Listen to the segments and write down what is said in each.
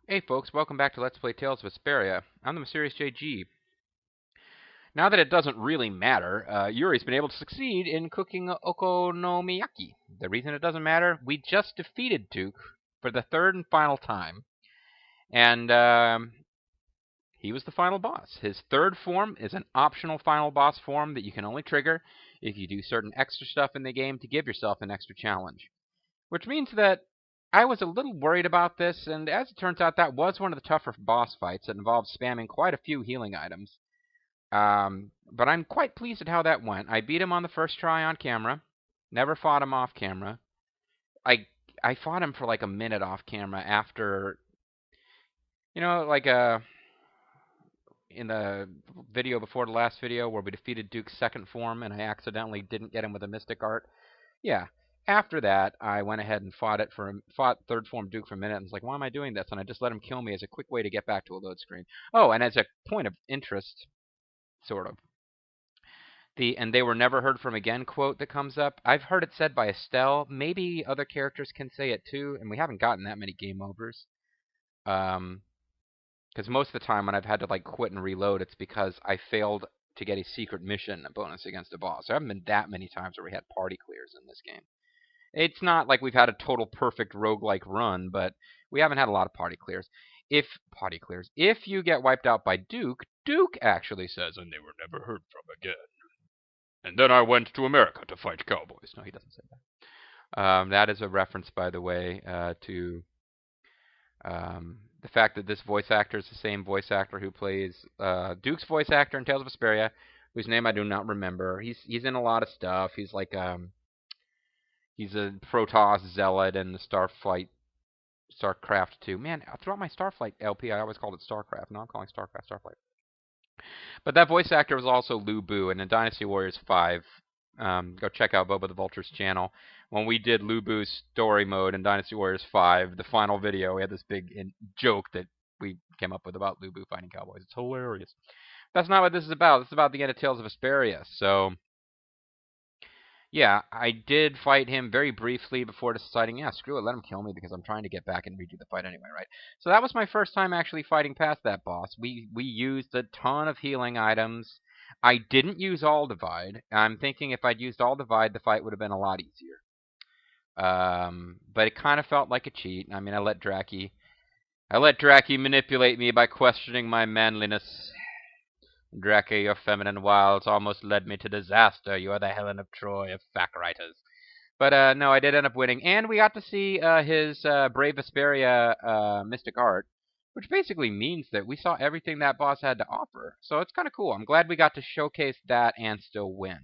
Hey folks, welcome back to Let's Play Tales of Vesperia. I'm the MysteriousJG. Now that it doesn't really matter, Yuri's been able to succeed in cooking okonomiyaki. The reason it doesn't matter, we just defeated Duke for the third and final time, and he was the final boss. His third form is an optional final boss form that you can only trigger if you do certain extra stuff in the game to give yourself an extra challenge. Which means that I was a little worried about this, and as it turns out, that was one of the tougher boss fights. It involved spamming quite a few healing items. But I'm quite pleased at how that went. I beat him on the first try on camera. Never fought him off camera. I I fought him for like a minute off camera after, like in the video before the last video where we defeated Duke's second form and I accidentally didn't get him with a Mystic Art. Yeah. After that, I went ahead and fought third form Duke for a minute and was like, why am I doing this? And I just let him kill me as a quick way to get back to a load screen. Oh, and as a point of interest, sort of, and they were never heard from again quote that comes up. I've heard it said by Estelle. Maybe other characters can say it too, and we haven't gotten that many game overs. Because most of the time when I've had to like quit and reload, it's because I failed to get a secret mission bonus against a boss. There haven't been that many times where we had party clears in this game. It's not like we've had a total perfect roguelike run, but we haven't had a lot of party clears. If you get wiped out by Duke, Duke actually says, and they were never heard from again. And then I went to America to fight cowboys. No, he doesn't say that. That is a reference, by the way, to the fact that this voice actor is the same voice actor who plays Duke's voice actor in Tales of Vesperia, whose name I do not remember. He's in a lot of stuff. He's a Protoss zealot in the StarCraft 2. Man, throughout my Starflight LP, I always called it StarCraft. Now I'm calling StarCraft Starflight. But that voice actor was also Lu Bu, and in Dynasty Warriors 5, go check out Boba the Vulture's channel. When we did Lu Bu's story mode in Dynasty Warriors 5, the final video, we had this big joke that we came up with about Lu Bu fighting cowboys. It's hilarious. That's not what this is about. This is about the end of Tales of Vesperia. So, yeah, I did fight him very briefly before deciding, yeah, screw it, let him kill me because I'm trying to get back and redo the fight anyway, right? So that was my first time actually fighting past that boss. We used a ton of healing items. I didn't use All Divide. I'm thinking if I'd used All Divide, the fight would have been a lot easier. But it kind of felt like a cheat. I mean, I let Draki manipulate me by questioning my manliness. Drake, your feminine wiles almost led me to disaster. You are the Helen of Troy of fact writers. But no, I did end up winning, and we got to see his Brave Vesperia Mystic Art, which basically means that we saw everything that boss had to offer. So it's kind of cool. I'm glad we got to showcase that and still win.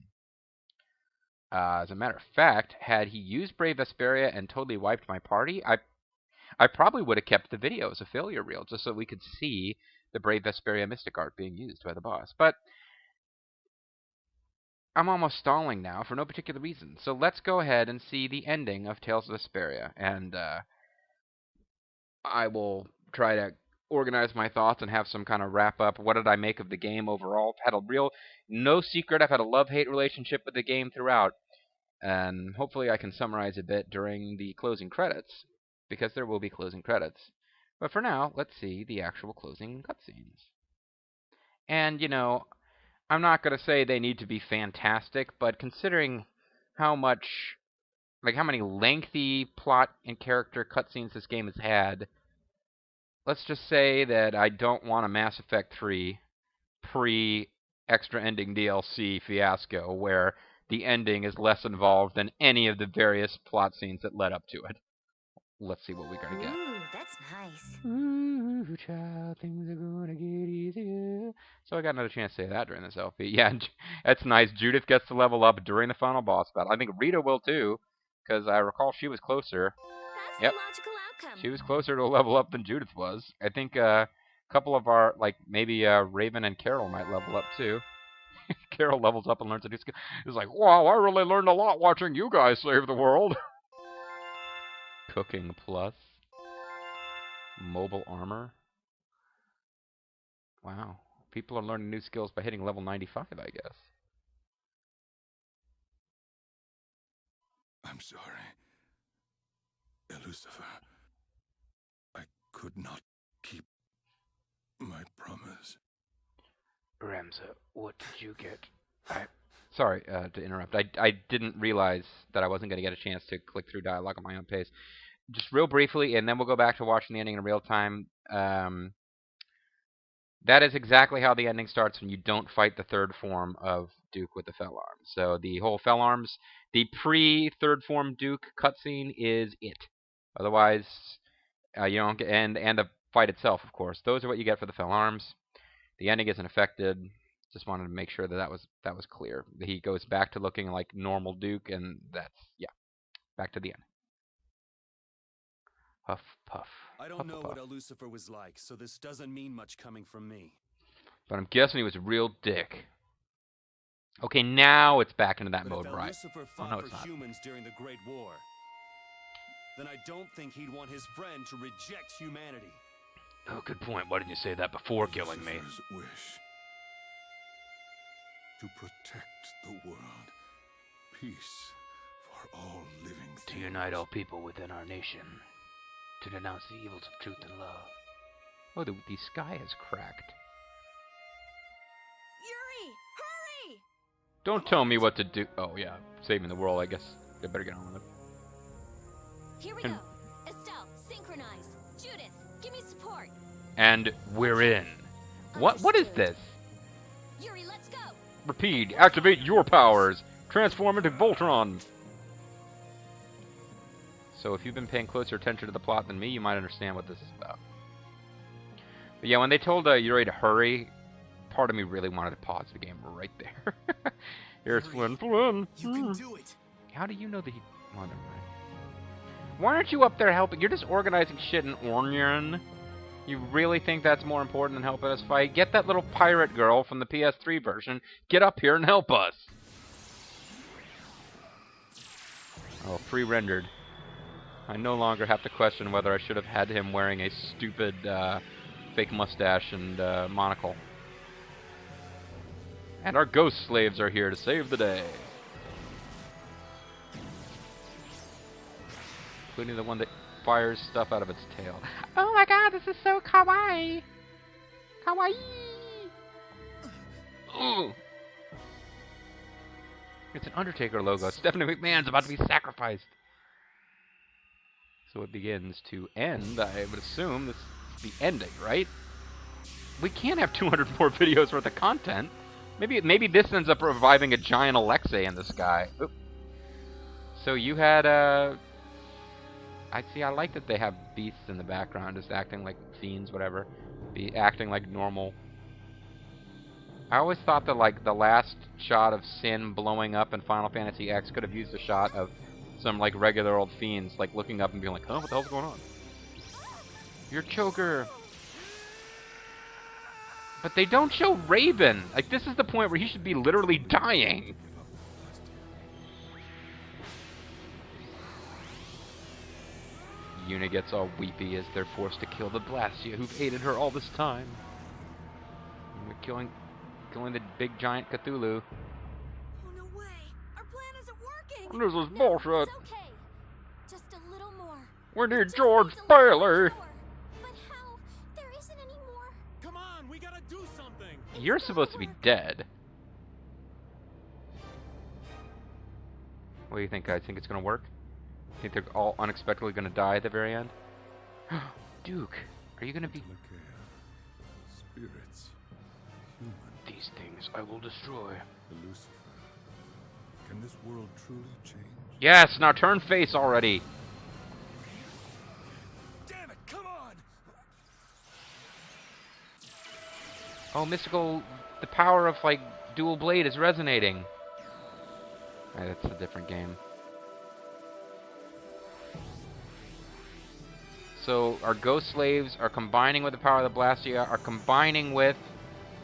As a matter of fact, had he used Brave Vesperia and totally wiped my party, I probably would have kept the video as a failure reel just so we could see the Brave Vesperia Mystic Art being used by the boss. But I'm almost stalling now for no particular reason. So let's go ahead and see the ending of Tales of Vesperia. And I will try to organize my thoughts and have some kind of wrap up. What did I make of the game overall? I've had a real, no secret, I've had a love-hate relationship with the game throughout. And hopefully I can summarize a bit during the closing credits, because there will be closing credits. But for now, let's see the actual closing cutscenes. And, I'm not going to say they need to be fantastic, but considering how many lengthy plot and character cutscenes this game has had, let's just say that I don't want a Mass Effect 3 pre-extra ending DLC fiasco where the ending is less involved than any of the various plot scenes that led up to it. Let's see what we're going to get. Ooh, that's nice. Ooh, child, things are gonna get easier. So I got another chance to say that during this LP. Yeah, that's nice. Judith gets to level up during the final boss battle. I think Rita will too, because I recall she was closer. That's Yep, the logical outcome. she was closer to a level up than Judith was. I think a couple of our, maybe Raven and Carol might level up too. Carol levels up and learns a new skill. It's like, wow, I really learned a lot watching you guys save the world. Cooking plus. Mobile armor. Wow. People are learning new skills by hitting level 95, I guess. I'm sorry. Lucifer. I could not. Ramza, what did you get? Sorry to interrupt. I didn't realize that I wasn't going to get a chance to click through dialogue at my own pace. Just real briefly, and then we'll go back to watching the ending in real time. That is exactly how the ending starts when you don't fight the third form of Duke with the Fell Arms. So the whole Fell Arms, the pre-third form Duke cutscene is it. Otherwise, you don't get, and the fight itself, of course. Those are what you get for the Fell Arms. The ending isn't affected. Just wanted to make sure that that was clear. He goes back to looking like normal Duke, and that's, yeah, back to the end. Huff, puff. I don't know what a Lucifer was like, so this doesn't mean much coming from me. But I'm guessing he was a real dick. Okay, now it's back into that mode, right? Lucifer fought for humans during the Great War, then I don't think he'd want his friend to reject humanity. Oh, good point. Why didn't you say that before killing me? Lucifer's wish to protect the world, peace for all living things. To unite all people within our nation, to denounce the evils of truth and love. Oh, the sky has cracked. Yuri, hurry! Don't tell me what to do. Oh, yeah, saving the world, I guess. I better get on with it. Here we go. Estelle, synchronize. Judith, give me support. And we're in. What is this? Yuri, let's go. Repeat, activate your powers. Transform into Voltron. So if you've been paying closer attention to the plot than me, you might understand what this is about. But yeah, when they told Yuri to hurry, part of me really wanted to pause the game right there. Here's Flynn. You can do it. How do you know that he... Well, never mind. Why aren't you up there helping? You're just organizing shit in Ornion. You really think that's more important than helping us fight? Get that little pirate girl from the PS3 version. Get up here and help us. Oh, pre-rendered. I no longer have to question whether I should have had him wearing a stupid fake mustache and monocle. And our ghost slaves are here to save the day. Including the one that fires stuff out of its tail. Oh my god, this is so kawaii! Kawaii! Ooh. It's an Undertaker logo. Stephanie McMahon's about to be sacrificed. So it begins to end. I would assume this is the ending, right? We can't have 200 more videos worth of content. Maybe this ends up reviving a giant Alexei in the sky. Oop. So you had I like that they have beasts in the background, just acting like fiends, whatever. Acting like normal. I always thought that like the last shot of Sin blowing up in Final Fantasy X could have used a shot of some like regular old fiends like looking up and being like, huh, what the hell's going on? Your choker. But they don't show Raven. Like, this is the point where he should be literally dying. Yuna gets all weepy as they're forced to kill the Blastia who've aided her all this time. And we're killing the big giant Cthulhu. Oh, no way. Our plan isn't working. This is bullshit. It's okay. Just a little more. We need George Bailey. But how? There isn't any more. Come on, we gotta do something. You're supposed to be dead. What do you think, guys? Think it's gonna work? Think they're all unexpectedly gonna die at the very end? Duke, are you gonna be... Spirits, human, These things I will destroy. Lucifer. Can this world truly change? Yes, now turn face already. Damn it, come on. Oh, mystical, the power of like dual blade is resonating. Alright, that's a different game. So our ghost slaves are combining with the power of the Blastia, are combining with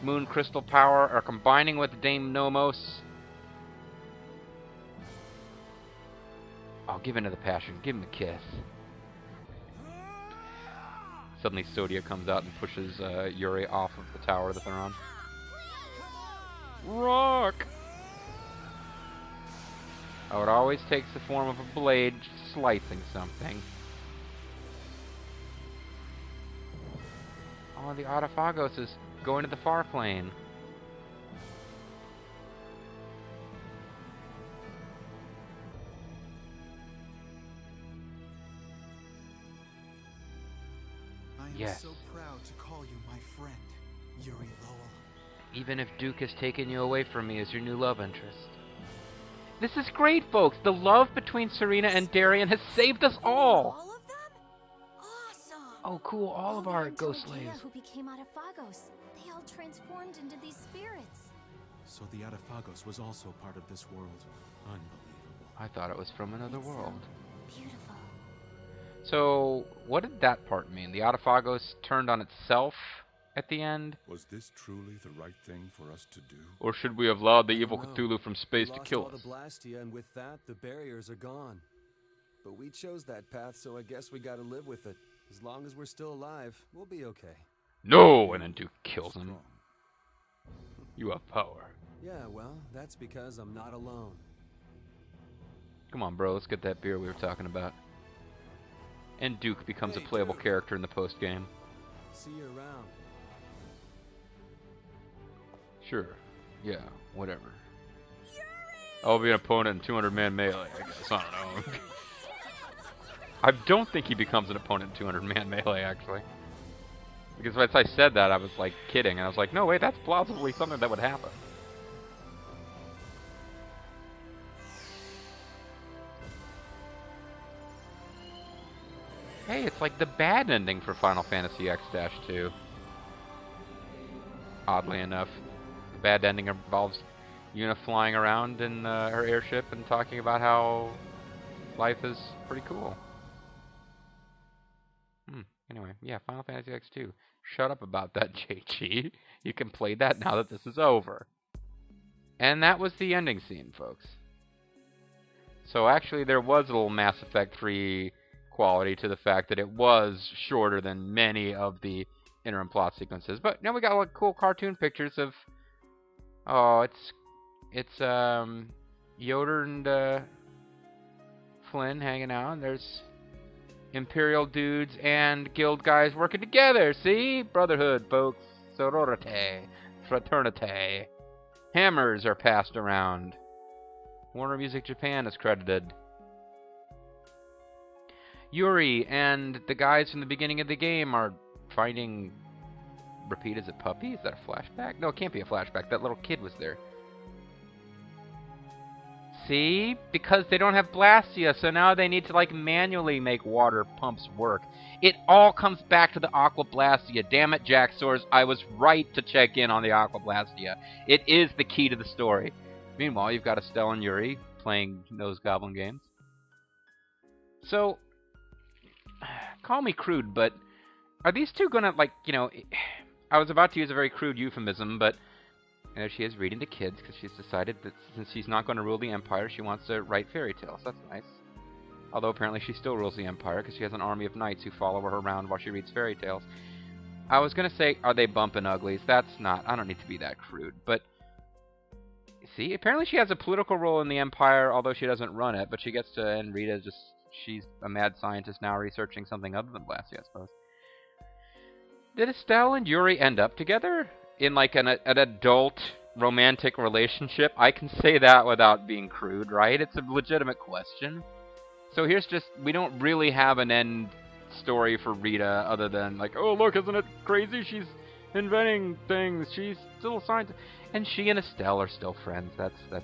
Moon Crystal power, are combining with Dame Nomos. Oh, give into the passion. Give him the kiss. Suddenly Sodia comes out and pushes Yuri off of the tower that they're on. Rock! Oh, it always takes the form of a blade slicing something. Oh, the Autophagos is going to the far plane. Yes. so proud to call you my friend, Yuri Lowell. Even if Duke has taken you away from me as your new love interest. This is great, folks! The love between Serena and Darian has saved us all! All of them? Awesome! Oh, cool, all of the our way ghost until Gaia, slaves. who became Adafagos. They all transformed into these spirits. So the Adafagos was also part of this world. Unbelievable. I thought it was from another It's, world. Beautiful. So, what did that part mean? The Adafagos turned on itself at the end? Was this truly the right thing for us to do? Or should we have allowed the I evil don't know. Cthulhu from space We to lost kill all us? the Blastia, and with that, the barriers are gone. But we chose that path, so I guess we gotta live with it. As long as we're still alive, we'll be okay. No! And then Duke kills him. Strong. You have power. Yeah, well, that's because I'm not alone. Come on, bro, let's get that beer we were talking about. And Duke becomes Hey, a playable Duke. character in the post-game. See you around. Sure. Yeah, whatever. I'll be an opponent in 200-man melee, I guess. I don't know. I don't think he becomes an opponent in 200-man melee, actually. Because once I said that, I was, like, kidding. And I was like, no, wait, that's plausibly something that would happen. Hey, it's like the bad ending for Final Fantasy X-2. Oddly enough. The bad ending involves Yuna flying around in her airship and talking about how life is pretty cool. Anyway, yeah, Final Fantasy X-2. Shut up about that, JG. You can play that now that this is over. And that was the ending scene, folks. So actually there was a little Mass Effect 3 quality to the fact that it was shorter than many of the interim plot sequences. But now we got like cool cartoon pictures of it's Yoder and Flynn hanging out, and there's Imperial dudes and guild guys working together. See? Brotherhood, folks. Sorority. Fraternity. Hammers are passed around. Warner Music Japan is credited. Yuri and the guys from the beginning of the game are finding... Repeat, is it Puppy? Is that a flashback? No, it can't be a flashback. That little kid was there. See? Because they don't have Blastia, so now they need to, like, manually make water pumps work. It all comes back to the Aqua Blastia. Damn it, Jack Source. I was right to check in on the Aqua Blastia. It is the key to the story. Meanwhile, you've got Estelle and Yuri playing Nose Goblin games. So, call me crude, but are these two gonna, like, you know... I was about to use a very crude euphemism, but you know, she is reading to kids because she's decided that since she's not going to rule the Empire, she wants to write fairy tales. That's nice. Although apparently she still rules the Empire because she has an army of knights who follow her around while she reads fairy tales. I was going to say, are they bumping uglies? That's not. I don't need to be that crude. But, see, apparently she has a political role in the Empire, although she doesn't run it. But she gets to, and Rita just, she's a mad scientist now researching something other than Blastia, I suppose. Did Estelle and Yuri end up together in like an adult romantic relationship? I can say that without being crude, right? It's a legitimate question. So here's just, we don't really have an end story for Rita other than like, oh look, isn't it crazy? She's inventing things. She's still a scientist. And she and Estelle are still friends. That's nice.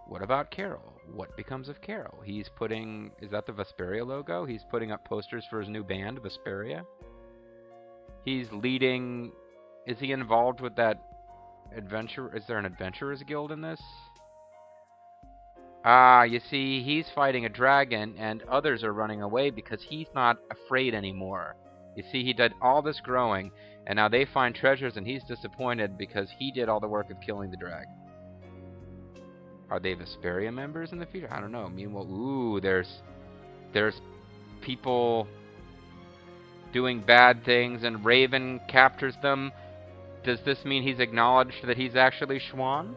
What about Carol? What becomes of Carol? He's putting... Is that the Vesperia logo? He's putting up posters for his new band, Vesperia. He's leading... Is he involved with that adventure? Is there an adventurers guild in this? Ah, you see, he's fighting a dragon, and others are running away because he's not afraid anymore. You see, he did all this growing, and now they find treasures, and he's disappointed because he did all the work of killing the dragon. Are they Vesperia members in the future? I don't know. Meanwhile, ooh, there's people doing bad things, and Raven captures them. Does this mean he's acknowledged that he's actually Schwann?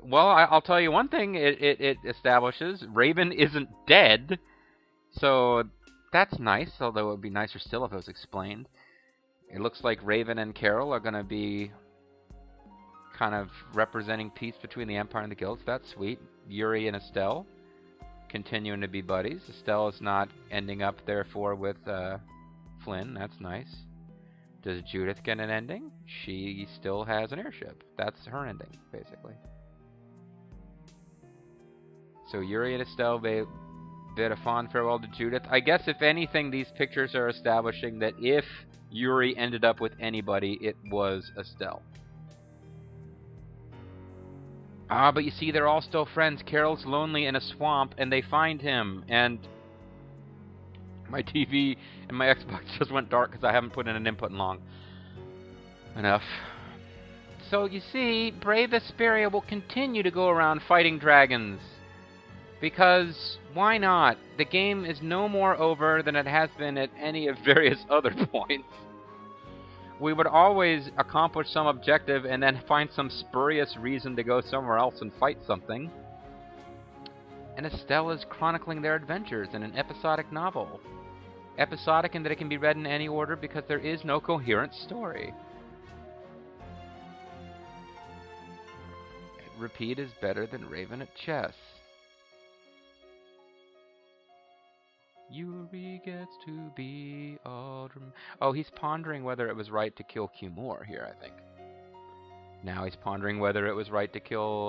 Well, I'll tell you one thing. It establishes Raven isn't dead, so that's nice. Although it would be nicer still if it was explained. It looks like Raven and Carol are going to be kind of representing peace between the Empire and the guilds. That's sweet. Yuri and Estelle continuing to be buddies. Estelle is not ending up, therefore, with Flynn. That's nice. Does Judith get an ending? She still has an airship. That's her ending, basically. So Yuri and Estelle bid a fond farewell to Judith. I guess, if anything, these pictures are establishing that if Yuri ended up with anybody, it was Estelle. Ah, but you see, they're all still friends. Carol's lonely in a swamp, and they find him. And my TV and my Xbox just went dark because I haven't put in an input in long enough. So you see, brave Vesperia will continue to go around fighting dragons. Because why not? The game is no more over than it has been at any of various other points. We would always accomplish some objective and then find some spurious reason to go somewhere else and fight something. And Estelle is chronicling their adventures in an episodic novel. Episodic in that it can be read in any order because there is no coherent story. Repeat is better than Raven at chess. Yuri gets to be all... Oh, he's pondering whether it was right to kill Cumore here, I think. Now he's pondering whether it was right to kill,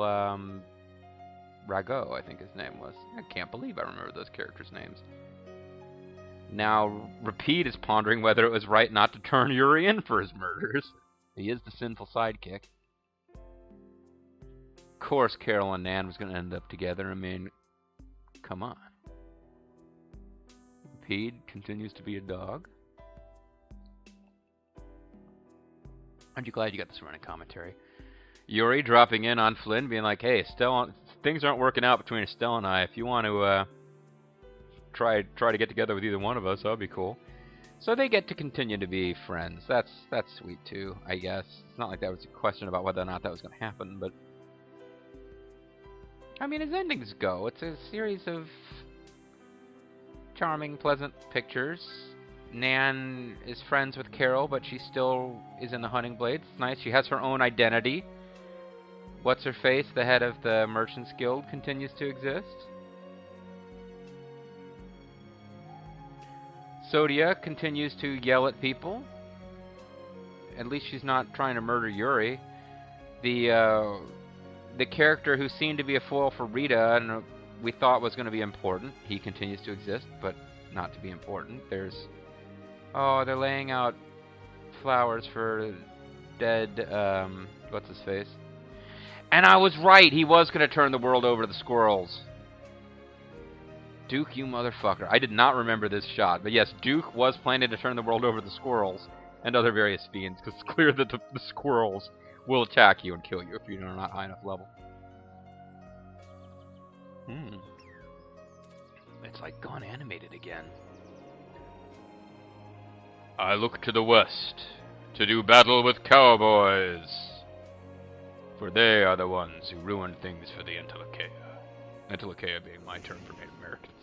Rago, I think his name was. I can't believe I remember those characters' names. Now, Repeat is pondering whether it was right not to turn Yuri in for his murders. He is the sinful sidekick. Of course, Carol and Nan was going to end up together. I mean, come on. Repeat continues to be a dog. Aren't you glad you got this running commentary? Yuri dropping in on Flynn, being like, "Hey, Estelle, things aren't working out between Estelle and I. If you want to try to get together with either one of us, that'd be cool." So they get to continue to be friends. That's sweet too, I guess. It's not like that was a question about whether or not that was going to happen, but I mean, as endings go, it's a series of charming, pleasant pictures. Nan is friends with Carol, but she still is in the Hunting Blades. It's nice. She has her own identity. What's-her-face, the head of the Merchants Guild, continues to exist. Sodia continues to yell at people. At least she's not trying to murder Yuri. The character who seemed to be a foil for Rita and we thought was going to be important, he continues to exist, but not to be important. There's... Oh, they're laying out flowers for dead, what's-his-face? And I was right! He was going to turn the world over to the squirrels. Duke, you motherfucker. I did not remember this shot, but yes, Duke was planning to turn the world over to the squirrels and other various fiends, because it's clear that the squirrels will attack you and kill you if you're not high enough level. It's like gone animated again. I look to the west to do battle with cowboys, for they are the ones who ruin things for the Entelekea. Entelekea being my term for Native Americans.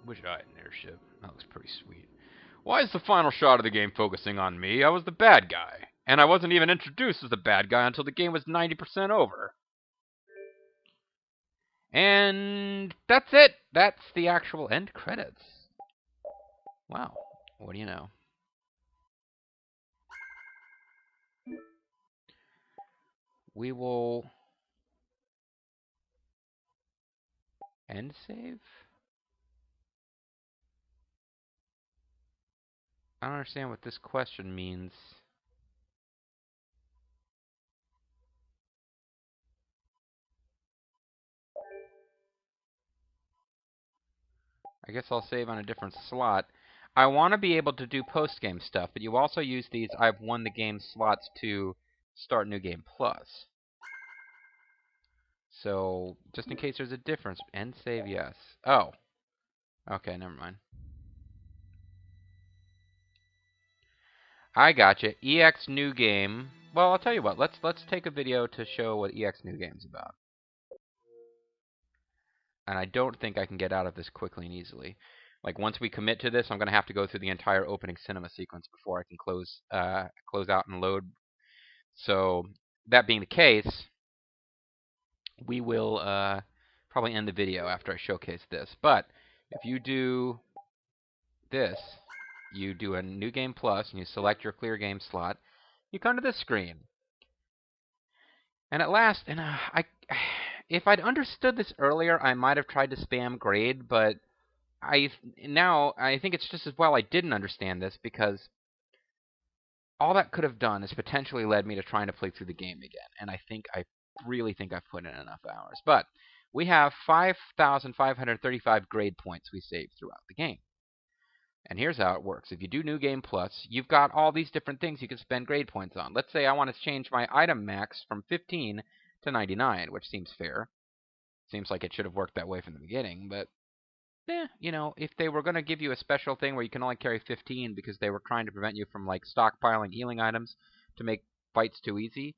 Wish I had an airship. That looks pretty sweet. Why is the final shot of the game focusing on me? I was the bad guy. And I wasn't even introduced as the bad guy until the game was 90% over. And that's it. That's the actual end credits. Wow. What do you know? We will end save? I don't understand what this question means. I guess I'll save on a different slot. I want to be able to do post-game stuff, but you also use these I've won the game slots to start New Game Plus. So, just in case there's a difference, end save, yes. Oh. Okay, never mind. I gotcha. EX New Game. Well, I'll tell you what. Let's take a video to show what EX New Game's about. And I don't think I can get out of this quickly and easily. Like, once we commit to this, I'm going to have to go through the entire opening cinema sequence before I can close out and load. So, that being the case, we will probably end the video after I showcase this. But if you do this, you do a New Game Plus, and you select your clear game slot, you come to this screen. And at last, if I'd understood this earlier, I might have tried to spam grade, but I think it's just as well I didn't understand this, because all that could have done is potentially led me to trying to play through the game again, and I really think I've put in enough hours. But we have 5,535 grade points we saved throughout the game. And here's how it works. If you do New Game Plus, you've got all these different things you can spend grade points on. Let's say I want to change my item max from 15 to 99, which seems fair. Seems like it should have worked that way from the beginning, but if they were going to give you a special thing where you can only carry 15 because they were trying to prevent you from like stockpiling healing items to make fights too easy,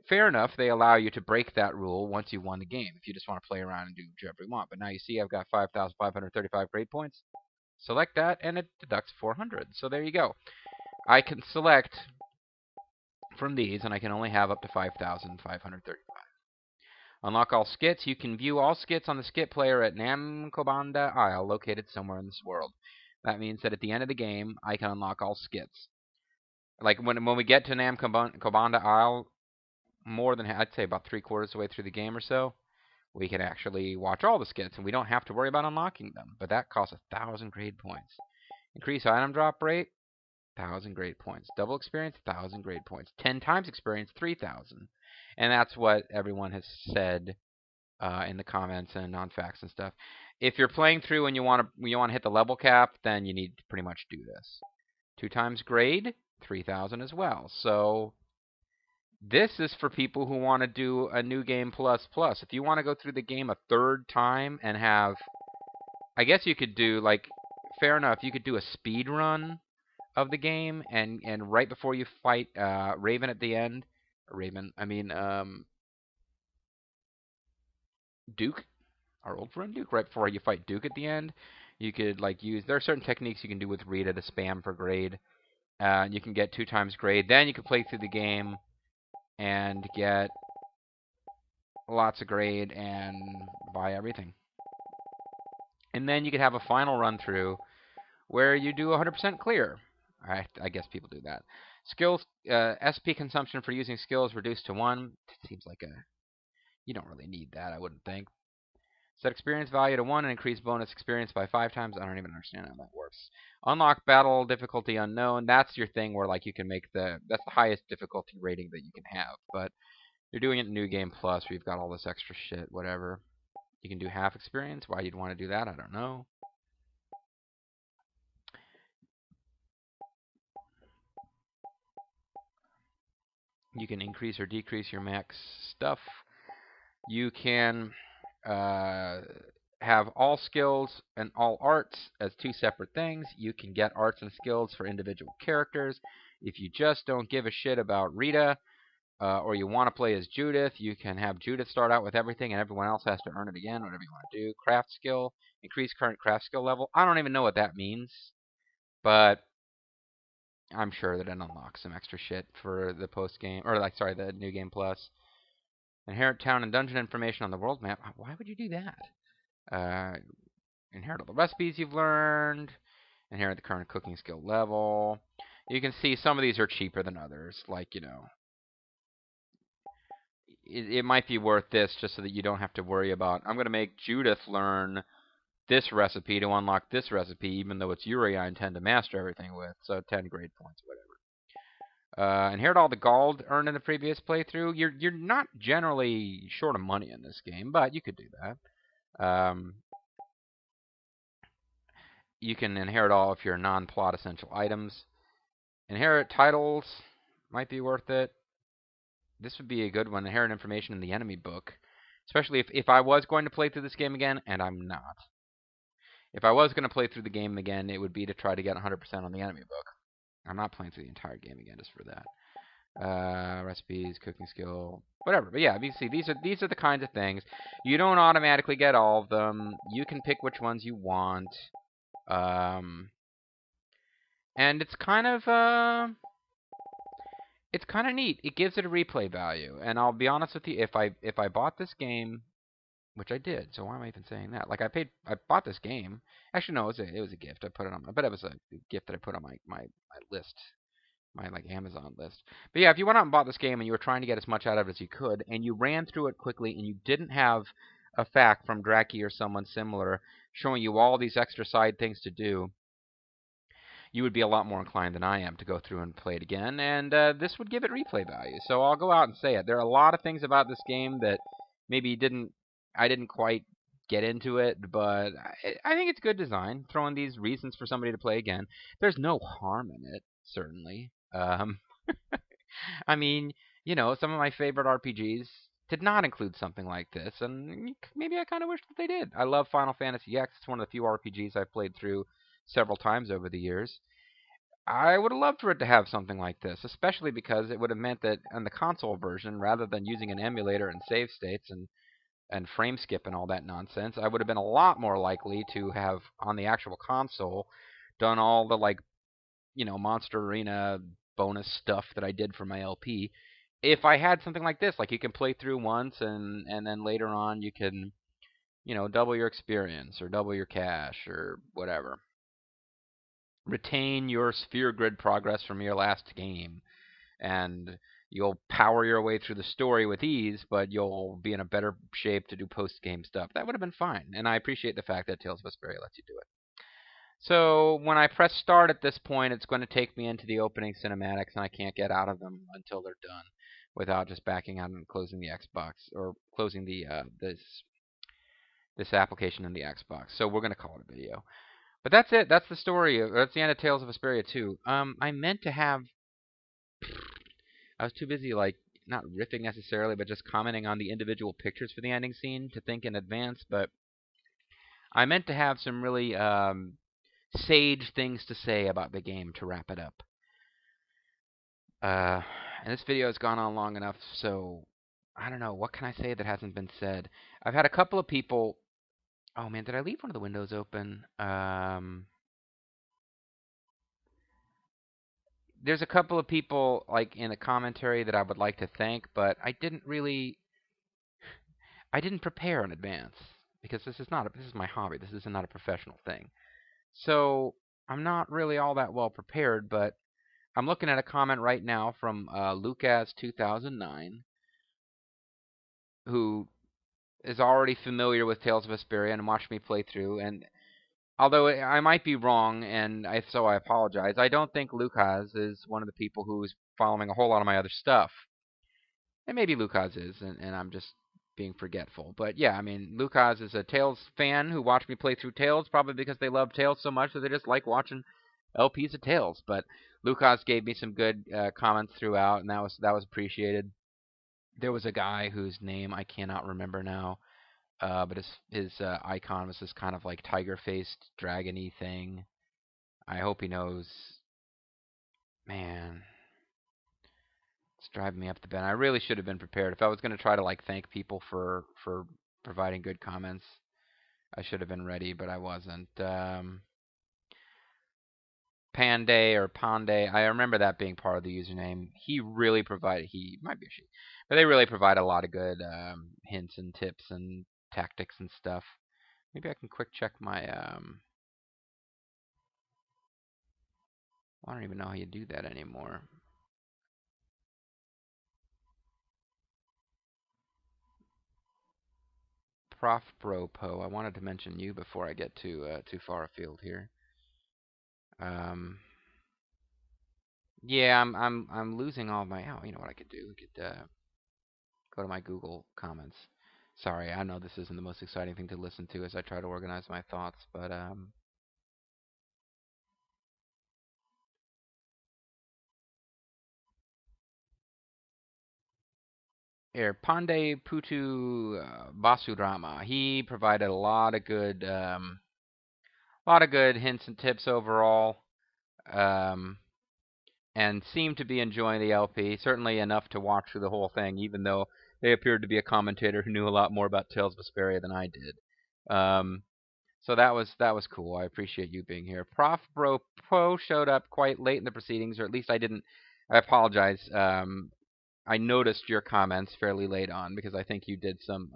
fair enough, they allow you to break that rule once you've won the game if you just want to play around and do whatever you want. But now you see I've got 5,535 grade points. Select that, and it deducts 400. So there you go. I can select from these, and I can only have up to 5,535. Unlock all skits. You can view all skits on the skit player at Namkobanda Isle, located somewhere in this world. That means that at the end of the game, I can unlock all skits. Like when we get to Namkobanda Isle, more than, I'd say about 3/4 of the way through the game or so, we can actually watch all the skits, and we don't have to worry about unlocking them. But that costs 1,000 grade points. Increase item drop rate, 1,000 grade points. Double experience, 1,000 grade points. 10 times experience, 3,000. And that's what everyone has said in the comments and on facts and stuff. If you're playing through and you want to hit the level cap, then you need to pretty much do this. 2 times grade, 3,000 as well. So this is for people who want to do a New Game Plus Plus. If you want to go through the game a 3rd time and have, I guess you could do, like, fair enough, you could do a speed run of the game, and right before you fight Raven at the end, Duke, our old friend Duke, right before you fight Duke at the end, you could there are certain techniques you can do with Rita to spam for grade. You can get 2 times grade. Then you can play through the game and get lots of grade and buy everything. And then you could have a final run through where you do 100% clear. I guess people do that. Skills, SP consumption for using skills reduced to 1. It seems like you don't really need that, I wouldn't think. Set experience value to 1 and increase bonus experience by 5 times. I don't even understand how that works. Unlock battle difficulty unknown. That's your thing where you can make that's the highest difficulty rating that you can have. But you're doing it in New Game Plus where you've got all this extra shit, whatever. You can do half experience. Why you'd want to do that, I don't know. You can increase or decrease your max stuff. You can have all skills and all arts as 2 separate things. You can get arts and skills for individual characters. If you just don't give a shit about Rita, or you want to play as Judith, you can have Judith start out with everything and everyone else has to earn it again, whatever you want to do. Craft skill, increase current craft skill level. I don't even know what that means, but I'm sure that it unlocks some extra shit for the post-game, or the New Game Plus. Inherit town and dungeon information on the world map. Why would you do that? Inherit all the recipes you've learned. Inherit the current cooking skill level. You can see some of these are cheaper than others. It might be worth this just so that you don't have to worry about, I'm going to make Judith learn this recipe to unlock this recipe, even though it's Yuri I intend to master everything with. So 10 grade points, whatever. Inherit all the gold earned in the previous playthrough. You're not generally short of money in this game, but you could do that. You can inherit all of your non-plot essential items. Inherit titles. Might be worth it. This would be a good one. Inherit information in the enemy book. Especially if I was going to play through this game again, and I'm not. If I was going to play through the game again, it would be to try to get 100% on the enemy book. I'm not playing through the entire game again just for that. Recipes, cooking skill, whatever. But yeah, you see, these are the kinds of things. You don't automatically get all of them. You can pick which ones you want. And it's kind of neat. It gives it a replay value. And I'll be honest with you, if I bought this game which I did. So why am I even saying that? Like I bought this game. Actually, no, it was a gift. I put it on, but it was a gift that I put on my list, my like Amazon list. But yeah, if you went out and bought this game and you were trying to get as much out of it as you could, and you ran through it quickly, and you didn't have a fact from Draki or someone similar showing you all these extra side things to do, you would be a lot more inclined than I am to go through and play it again, and this would give it replay value. So I'll go out and say it. There are a lot of things about this game that maybe I didn't quite get into it, but I think it's good design. Throwing these reasons for somebody to play again. There's no harm in it, certainly. I mean, some of my favorite RPGs did not include something like this, and maybe I kind of wish that they did. I love Final Fantasy X. It's one of the few RPGs I've played through several times over the years. I would have loved for it to have something like this, especially because it would have meant that on the console version, rather than using an emulator and save states and frame skip and all that nonsense, I would have been a lot more likely to have, on the actual console, done all the, Monster Arena bonus stuff that I did for my LP. If I had something like this, like you can play through once and then later on you can, double your experience or double your cash or whatever. Retain your sphere grid progress from your last game, and you'll power your way through the story with ease, but you'll be in a better shape to do post-game stuff. That would have been fine, and I appreciate the fact that Tales of Vesperia lets you do it. So when I press start at this point, it's going to take me into the opening cinematics, and I can't get out of them until they're done without just backing out and closing the Xbox, or closing the this application in the Xbox. So we're going to call it a video. But that's it. That's the story. That's the end of Tales of Vesperia 2. I meant to have... I was too busy, not riffing necessarily, but just commenting on the individual pictures for the ending scene to think in advance. But I meant to have some really sage things to say about the game to wrap it up. And this video has gone on long enough, so I don't know. What can I say that hasn't been said? I've had a couple of people... Oh, man, did I leave one of the windows open? There's a couple of people, in the commentary that I would like to thank, but I didn't prepare in advance, because this is my hobby. This is not a professional thing. So I'm not really all that well prepared, but I'm looking at a comment right now from Lucas2009, who is already familiar with Tales of Vesperia and watched me play through. And although I might be wrong, and so I apologize, I don't think Lucas is one of the people who's following a whole lot of my other stuff. And maybe Lucas is, and I'm just being forgetful. But yeah, I mean, Lucas is a Tales fan who watched me play through Tales, probably because they love Tales so much that they just like watching LPs of Tales. But Lucas gave me some good comments throughout, and that was appreciated. There was a guy whose name I cannot remember now, but his icon was this kind of like tiger-faced, dragon-y thing. I hope he knows. Man, it's driving me up the bend. I really should have been prepared. If I was going to try to thank people for providing good comments, I should have been ready, but I wasn't. Panday or Panday, I remember that being part of the username. He might be a she, but they really provide a lot of good hints and tips and tactics and stuff. Maybe I can quick check my I don't even know how you do that anymore. Prof Bropo, I wanted to mention you before I get too far afield here. Yeah, I'm losing all my. Oh, you know what I could do? I could go to my Google comments. Sorry, I know this isn't the most exciting thing to listen to as I try to organize my thoughts, but here, Pandey Putu Basudrama. He provided a lot of good hints and tips overall, and seemed to be enjoying the LP. Certainly enough to watch through the whole thing, even though they appeared to be a commentator who knew a lot more about Tales of Vesperia than I did. So that was cool. I appreciate you being here. Prof Bro Pro showed up quite late in the proceedings, or at least I didn't. I apologize. I noticed your comments fairly late on because I think you did some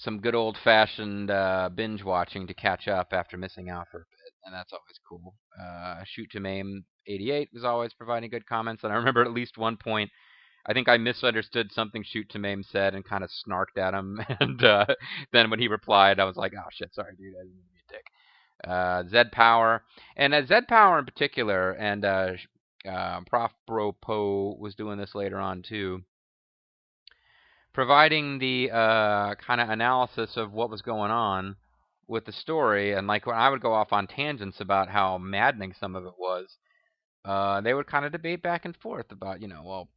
some good old-fashioned binge watching to catch up after missing out for a bit, and that's always cool. Shoot to Maim 88 was always providing good comments, and I remember at least one point I think I misunderstood something Shoot to Maim said and kind of snarked at him, and then when he replied, I was like, "Oh shit, sorry, dude, I didn't mean to be a dick." Zed Power, and Zed Power in particular, and Prof Bro Po was doing this later on too, providing the kind of analysis of what was going on with the story, and like when I would go off on tangents about how maddening some of it was, they would kind of debate back and forth about, well,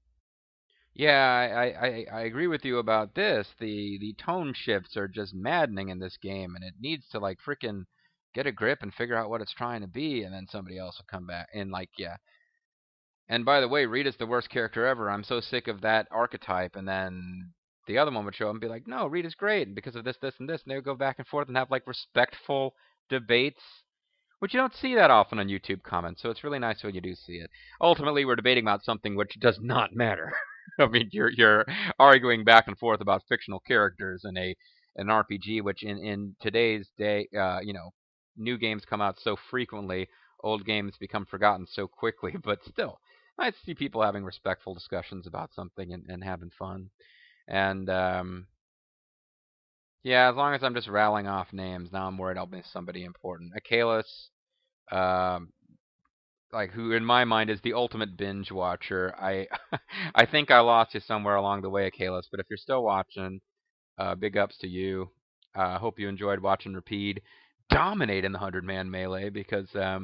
yeah, I agree with you about this. The tone shifts are just maddening in this game, and it needs to like freaking get a grip and figure out what it's trying to be. And then somebody else will come back and like, yeah. And by the way, Rita's the worst character ever. I'm so sick of that archetype. And then the other one would show up and be like, no, Rita's great, and because of this, this, and this. And they would go back and forth and have like respectful debates, which you don't see that often on YouTube comments. So it's really nice when you do see it. Ultimately, we're debating about something which does not matter. I mean, you're arguing back and forth about fictional characters in an RPG, which in today's day, new games come out so frequently, old games become forgotten so quickly. But still, I see people having respectful discussions about something and having fun. And yeah, as long as I'm just rattling off names, now I'm worried I'll miss somebody important. Akalis, like who in my mind is the ultimate binge watcher. I I think I lost you somewhere along the way, Akalis, but if you're still watching, big ups to you. Hope you enjoyed watching Rapide dominate in the 100-man melee, because I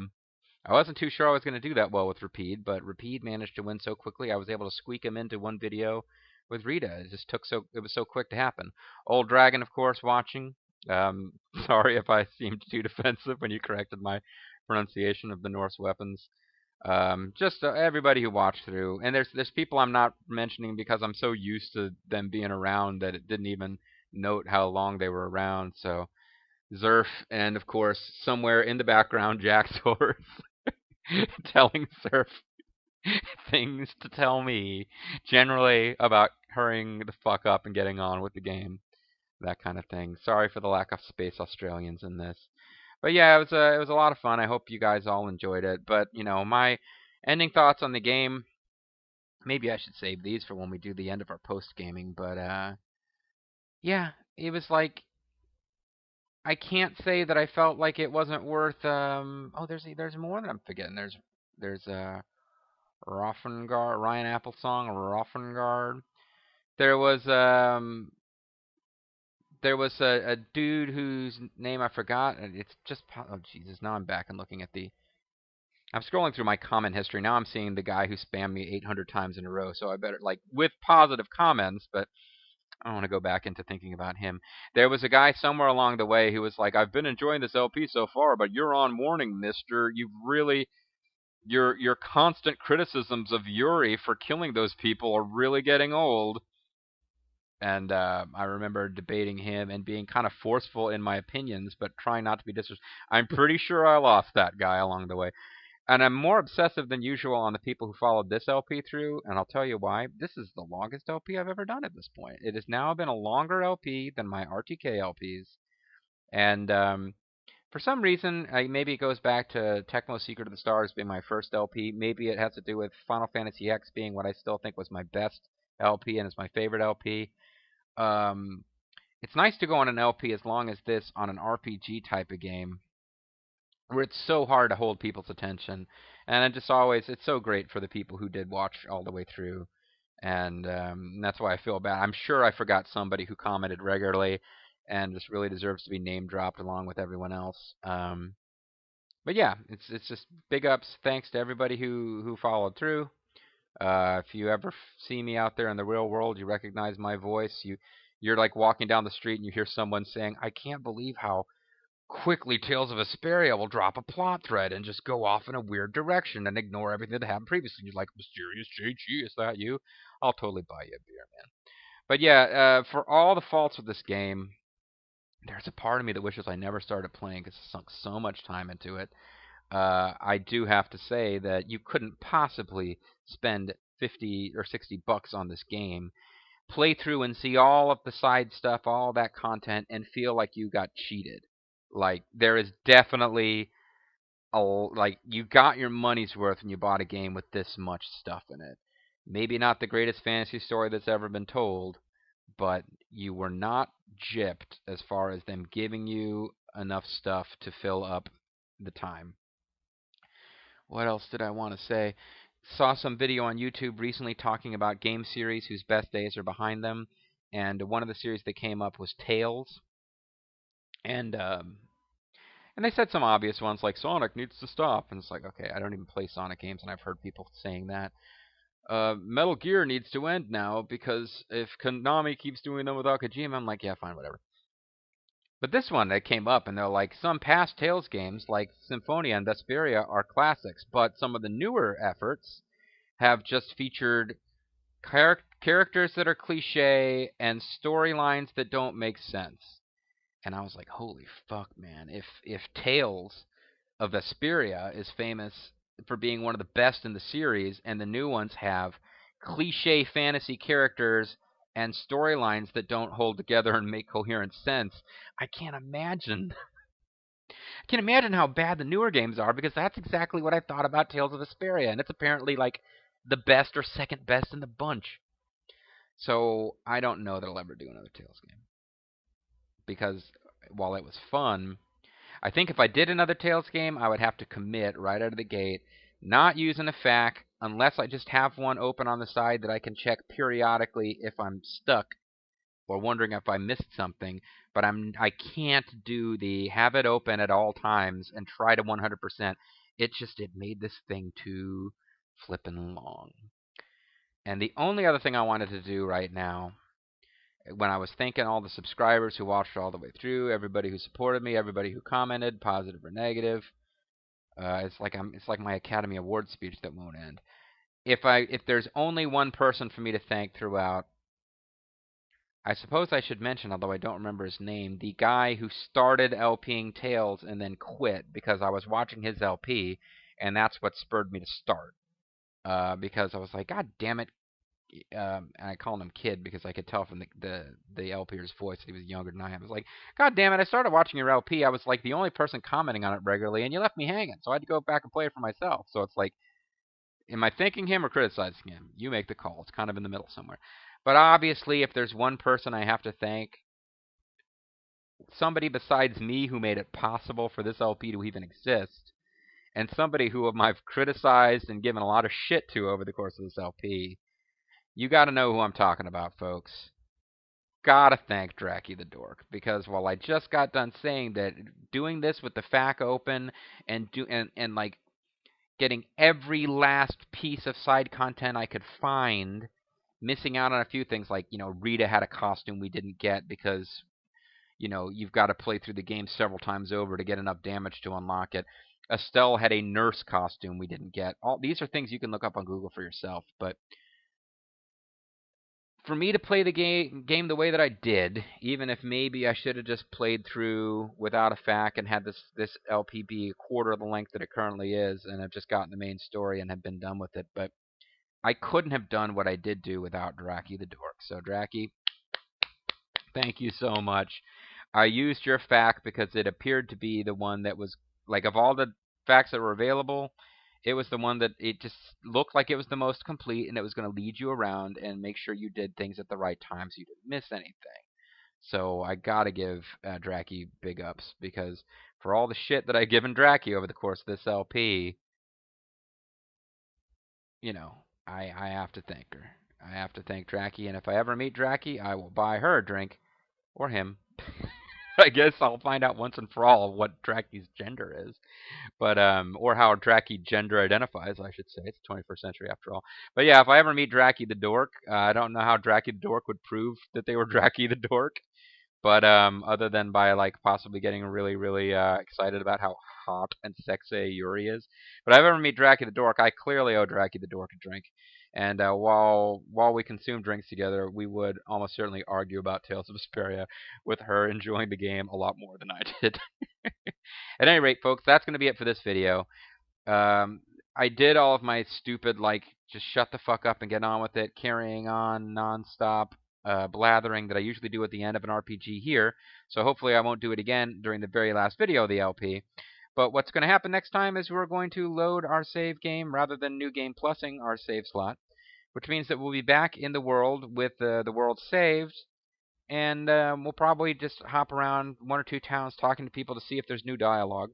wasn't too sure I was going to do that well with Rapide, but Rapide managed to win so quickly I was able to squeak him into one video with Rita. It was so quick to happen. Old Dragon, of course, watching. Sorry if I seemed too defensive when you corrected my pronunciation of the Norse weapons. Just everybody who watched through, and there's people I'm not mentioning because I'm so used to them being around that it didn't even note how long they were around. So Zerf, and of course somewhere in the background Jack's horse telling Zerf things to tell me, generally about hurrying the fuck up and getting on with the game, that kind of thing. Sorry for the lack of Space Australians in this. But yeah, it was a lot of fun. I hope you guys all enjoyed it. But, my ending thoughts on the game, maybe I should save these for when we do the end of our post-gaming. But, yeah, it was like, I can't say that I felt like it wasn't worth, there's more that I'm forgetting. There's Roffengard, Ryan Applesong, Roffengard. There was, a dude whose name I forgot. It's just, oh Jesus, now I'm back and looking at I'm scrolling through my comment history. Now I'm seeing the guy who spammed me 800 times in a row. So I better, with positive comments, but I don't want to go back into thinking about him. There was a guy somewhere along the way who was like, I've been enjoying this LP so far, but you're on warning, mister. You've really, your constant criticisms of Yuri for killing those people are really getting old. And I remember debating him and being kind of forceful in my opinions, but trying not to be disrespectful. I'm pretty sure I lost that guy along the way. And I'm more obsessive than usual on the people who followed this LP through, and I'll tell you why. This is the longest LP I've ever done at this point. It has now been a longer LP than my RTK LPs. And for some reason, maybe it goes back to Tecmo Secret of the Stars being my first LP. Maybe it has to do with Final Fantasy X being what I still think was my best LP and is my favorite LP. It's nice to go on an LP as long as this on an RPG type of game, where it's so hard to hold people's attention. And it's so great for the people who did watch all the way through. And that's why I feel bad. I'm sure I forgot somebody who commented regularly and just really deserves to be name dropped along with everyone else. But yeah, it's just big ups. Thanks to everybody who followed through. If you ever see me out there in the real world, you recognize my voice. You're like walking down the street and you hear someone saying, I can't believe how quickly Tales of Vesperia will drop a plot thread and just go off in a weird direction and ignore everything that happened previously. And you're like, MysteriousSJG, is that you? I'll totally buy you a beer, man. But yeah, for all the faults of this game, there's a part of me that wishes I never started playing because I sunk so much time into it. I do have to say that you couldn't possibly spend $50 or $60 on this game, play through and see all of the side stuff, all that content, and feel like you got cheated. Like, there is definitely like, you got your money's worth when you bought a game with this much stuff in it. Maybe not the greatest fantasy story that's ever been told, but you were not gypped as far as them giving you enough stuff to fill up the time. What else did I want to say? Saw some video on YouTube recently talking about game series whose best days are behind them, and one of the series that came up was Tales. And they said some obvious ones like Sonic needs to stop, and it's like, okay, I don't even play Sonic games, and I've heard people saying that. Metal Gear needs to end now because if Konami keeps doing them without Kojima, I'm like, yeah, fine, whatever. But this one, they came up, and they're like, some past Tales games, like Symphonia and Vesperia, are classics, but some of the newer efforts have just featured characters that are cliche and storylines that don't make sense. And I was like, holy fuck, man. If Tales of Vesperia is famous for being one of the best in the series, and the new ones have cliche fantasy characters and storylines that don't hold together and make coherent sense, I can't imagine. I can't imagine how bad the newer games are, because that's exactly what I thought about Tales of Vesperia, and it's apparently like the best or second best in the bunch. So I don't know that I'll ever do another Tales game, because while it was fun, I think if I did another Tales game, I would have to commit right out of the gate, not using a FAQ, unless I just have one open on the side that I can check periodically if I'm stuck or wondering if I missed something. But I can't do the have it open at all times and try to 100%. It made this thing too flippin' long. And the only other thing I wanted to do right now, when I was thanking all the subscribers who watched all the way through, everybody who supported me, everybody who commented, positive or negative, it's like my Academy Award speech that won't end. If there's only one person for me to thank throughout, I suppose I should mention, although I don't remember his name, the guy who started LPing Tales and then quit because I was watching his LP, and that's what spurred me to start. Because I was like, God damn it. And I called him Kid because I could tell from the LPer's voice that he was younger than I am. I was like, God damn it, I started watching your LP. I was like the only person commenting on it regularly, and you left me hanging. So I had to go back and play it for myself. So it's like, am I thanking him or criticizing him? You make the call. It's kind of in the middle somewhere. But obviously, if there's one person I have to thank, somebody besides me who made it possible for this LP to even exist, and somebody who I've criticized and given a lot of shit to over the course of this LP, you got to know who I'm talking about, folks. Gotta thank Dracky the Dork, because while I just got done saying that doing this with the FAQ open and like getting every last piece of side content I could find, missing out on a few things like, Rita had a costume we didn't get because, you've got to play through the game several times over to get enough damage to unlock it. Estelle had a nurse costume we didn't get. All these are things you can look up on Google for yourself, but for me to play the game the way that I did, even if maybe I should have just played through without a FAQ and had this LP be a quarter of the length that it currently is, and have just gotten the main story and have been done with it, but I couldn't have done what I did do without Dracky the Dork. So Dracky, thank you so much. I used your FAQ because it appeared to be the one that was, like, of all the FAQs that were available, it was the one that it just looked like it was the most complete, and it was going to lead you around and make sure you did things at the right time so you didn't miss anything. So I got to give Dracky big ups, because for all the shit that I've given Dracky over the course of this LP, I have to thank her. I have to thank Dracky, and if I ever meet Dracky, I will buy her a drink, or him. I guess I'll find out once and for all what Dracky's gender is. But or how Dracky gender identifies, I should say. It's the 21st century after all. But yeah, if I ever meet Dracky the Dork, I don't know how Dracky the Dork would prove that they were Dracky the Dork. But other than by like possibly getting really, really excited about how hot and sexy Yuri is. But if I ever meet Dracky the Dork, I clearly owe Dracky the Dork a drink. And while we consume drinks together, we would almost certainly argue about Tales of Vesperia, with her enjoying the game a lot more than I did. At any rate, folks, that's going to be it for this video. I did all of my stupid, like, just shut the fuck up and get on with it, carrying on nonstop blathering that I usually do at the end of an RPG here. So hopefully I won't do it again during the very last video of the LP. But what's going to happen next time is we're going to load our save game rather than New Game Plusing our save slot, which means that we'll be back in the world with the world saved, and we'll probably just hop around 1 or 2 towns talking to people to see if there's new dialogue.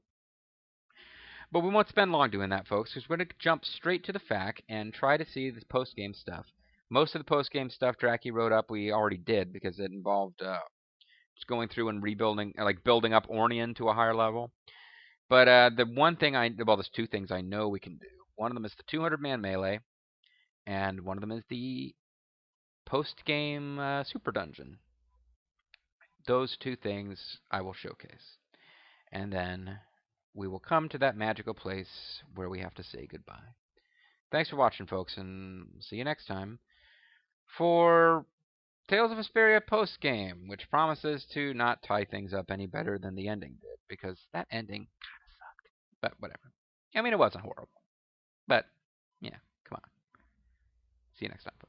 But we won't spend long doing that, folks, because we're going to jump straight to the FAQ and try to see this post-game stuff. Most of the post-game stuff Draki wrote up we already did, because it involved just going through and rebuilding, like building up Ornian to a higher level. But the one thing well, there's 2 things I know we can do. One of them is the 200-man melee, and one of them is the post-game super dungeon. Those 2 things I will showcase. And then we will come to that magical place where we have to say goodbye. Thanks for watching, folks, and see you next time for Tales of Vesperia post-game, which promises to not tie things up any better than the ending did, because that ending kind of sucked. But whatever. I mean, it wasn't horrible. But, yeah, come on. See you next time, folks.